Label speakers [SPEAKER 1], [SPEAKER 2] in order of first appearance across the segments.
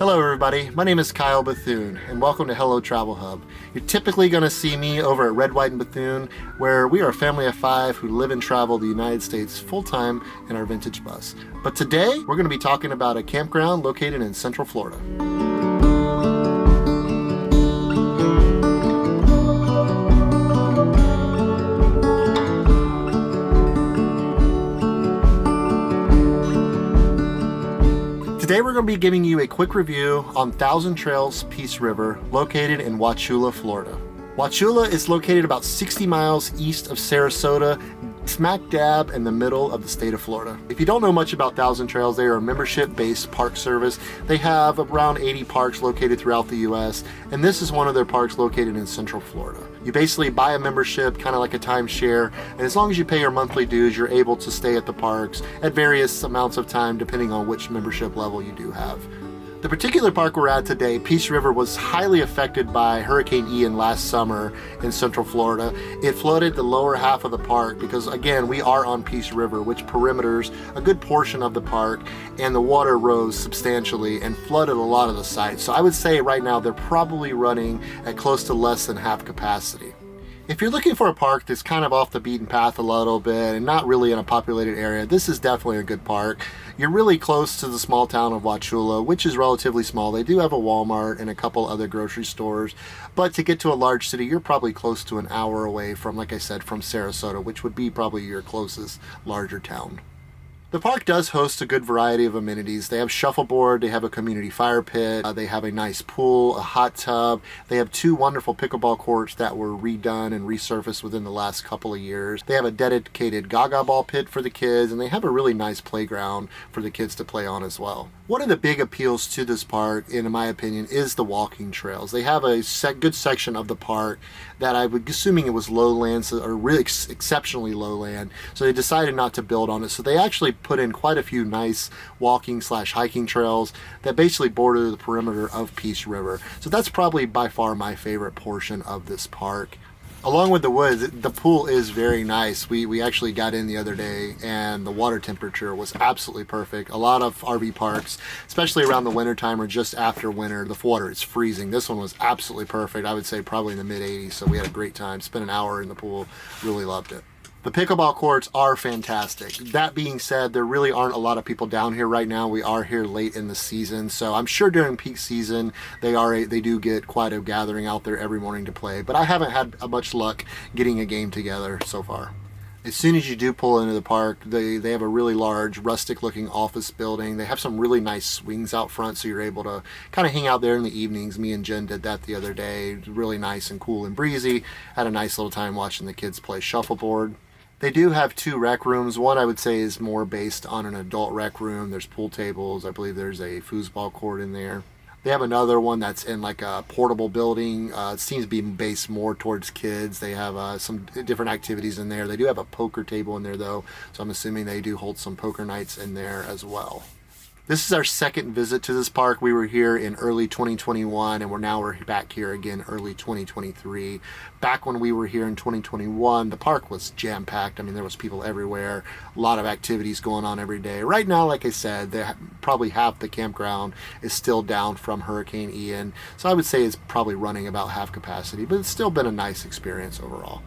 [SPEAKER 1] Hello everybody, my name is Kyle Bethune and welcome to Hello Travel Hub. You're typically going to see me over at Red, White, and Bethune, where we are a family of 5 who live and travel the United States full-time in our vintage bus. But today we're going to be talking about a campground located in Central Florida. Today we're going to be giving you a quick review on Thousand Trails Peace River, located in Wachula, Florida. Wachula is located about 60 miles east of Sarasota, smack dab in the middle of the state of Florida. If you don't know much about Thousand Trails, they are a membership-based park service. They have around 80 parks located throughout the U.S., and this is one of their parks located in Central Florida. You basically buy a membership, kind of like a timeshare, and as long as you pay your monthly dues, you're able to stay at the parks at various amounts of time depending on which membership level you do have. The particular park we're at today, Peace River, was highly affected by Hurricane Ian last summer in Central Florida. It flooded the lower half of the park because, again, we are on Peace River, which perimeters a good portion of the park, and the water rose substantially and flooded a lot of the sites. So I would say right now they're probably running at close to less than half capacity. If you're looking for a park that's kind of off the beaten path a little bit and not really in a populated area, this is definitely a good park. You're really close to the small town of Wachula, which is relatively small. They do have a Walmart and a couple other grocery stores, but to get to a large city, you're probably close to an hour away from, like I said, from Sarasota, which would be probably your closest larger town. The park does host a good variety of amenities. They have shuffleboard, they have a community fire pit, they have a nice pool, a hot tub. They have 2 wonderful pickleball courts that were redone and resurfaced within the last couple of years. They have a dedicated gaga ball pit for the kids, and they have a really nice playground for the kids to play on as well. One of the big appeals to this park, in my opinion, is the walking trails. They have a good section of the park that I would assuming it was lowland, or really exceptionally lowland, so they decided not to build on it. So they actually put in quite a few nice walking/hiking trails that basically border the perimeter of Peace River. So that's probably by far my favorite portion of this park. Along with the woods, the pool is very nice. We actually got in the other day and the water temperature was absolutely perfect. A lot of RV parks, especially around the winter time or just after winter, the water is freezing. This one was absolutely perfect. I would say probably in the mid 80s, so we had a great time. Spent an hour in the pool, really loved it. The pickleball courts are fantastic. That being said, there really aren't a lot of people down here right now. We are here late in the season, so I'm sure during peak season they do get quite a gathering out there every morning to play, but I haven't had much luck getting a game together so far. As soon as you do pull into the park, they have a really large, rustic-looking office building. They have some really nice swings out front, so you're able to kind of hang out there in the evenings. Me and Jen did that the other day. Really nice and cool and breezy. Had a nice little time watching the kids play shuffleboard. They do have 2 rec rooms. One I would say is more based on an adult rec room. There's pool tables. I believe there's a foosball court in there. They have another one that's in like a portable building. It seems to be based more towards kids. They have some different activities in there. They do have a poker table in there though, so I'm assuming they do hold some poker nights in there as well. This is our second visit to this park. We were here in early 2021 and we're back here again early 2023. Back when we were here in 2021, the park was jam-packed. I mean, there was people everywhere, a lot of activities going on every day. Right now, like I said, probably half the campground is still down from Hurricane Ian. So I would say it's probably running about half capacity, but it's still been a nice experience overall.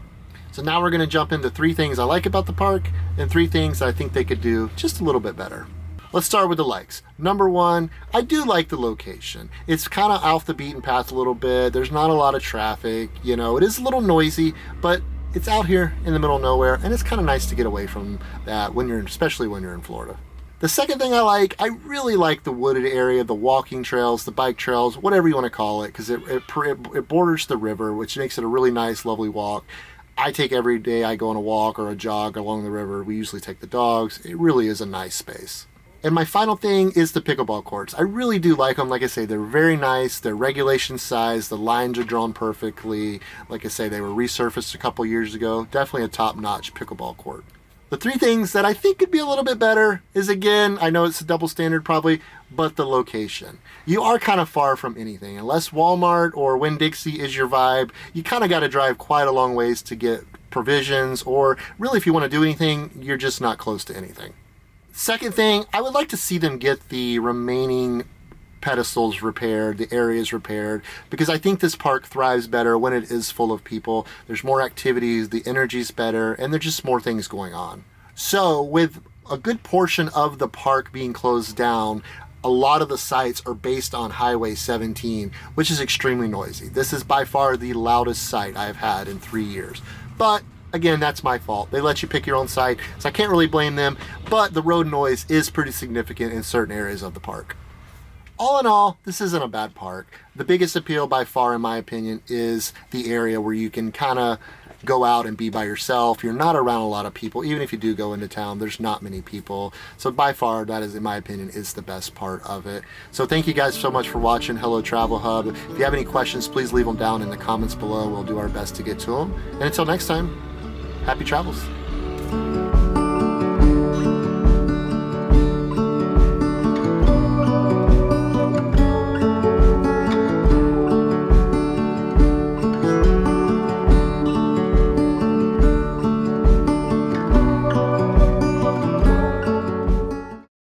[SPEAKER 1] So now we're gonna jump into 3 things I like about the park and 3 things I think they could do just a little bit better. Let's start with the likes. Number 1, I do like the location. It's kind of off the beaten path a little bit. There's not a lot of traffic. You know, it is a little noisy, but it's out here in the middle of nowhere, and it's kind of nice to get away from that especially when you're in Florida. The second thing I really like the wooded area, the walking trails, the bike trails, whatever you want to call it, because it borders the river, which makes it a really nice, lovely walk. I take every day I go on a walk or a jog along the river. We usually take the dogs. It really is a nice space. And my final thing is the pickleball courts. I really do like them. Like I say, they're very nice. They're regulation size. The lines are drawn perfectly. Like I say, they were resurfaced a couple years ago. Definitely a top-notch pickleball court. The 3 things that I think could be a little bit better is, again, I know it's a double standard probably, but the location. You are kind of far from anything. Unless Walmart or Winn-Dixie is your vibe, you kind of got to drive quite a long ways to get provisions, or really if you want to do anything, you're just not close to anything. Second thing, I would like to see them get the remaining pedestals repaired, the areas repaired, because I think this park thrives better when it is full of people. There's more activities, the energy's better, and there's just more things going on. So with a good portion of the park being closed down, a lot of the sites are based on Highway 17, which is extremely noisy. This is by far the loudest site I've had in 3 years. But again, that's my fault. They let you pick your own site, so I can't really blame them, but the road noise is pretty significant in certain areas of the park. All in all, this isn't a bad park. The biggest appeal by far, in my opinion, is the area where you can kind of go out and be by yourself. You're not around a lot of people. Even if you do go into town, there's not many people. So by far, that is, in my opinion, is the best part of it. So thank you guys so much for watching Hello Travel Hub. If you have any questions, please leave them down in the comments below. We'll do our best to get to them. And until next time, happy travels.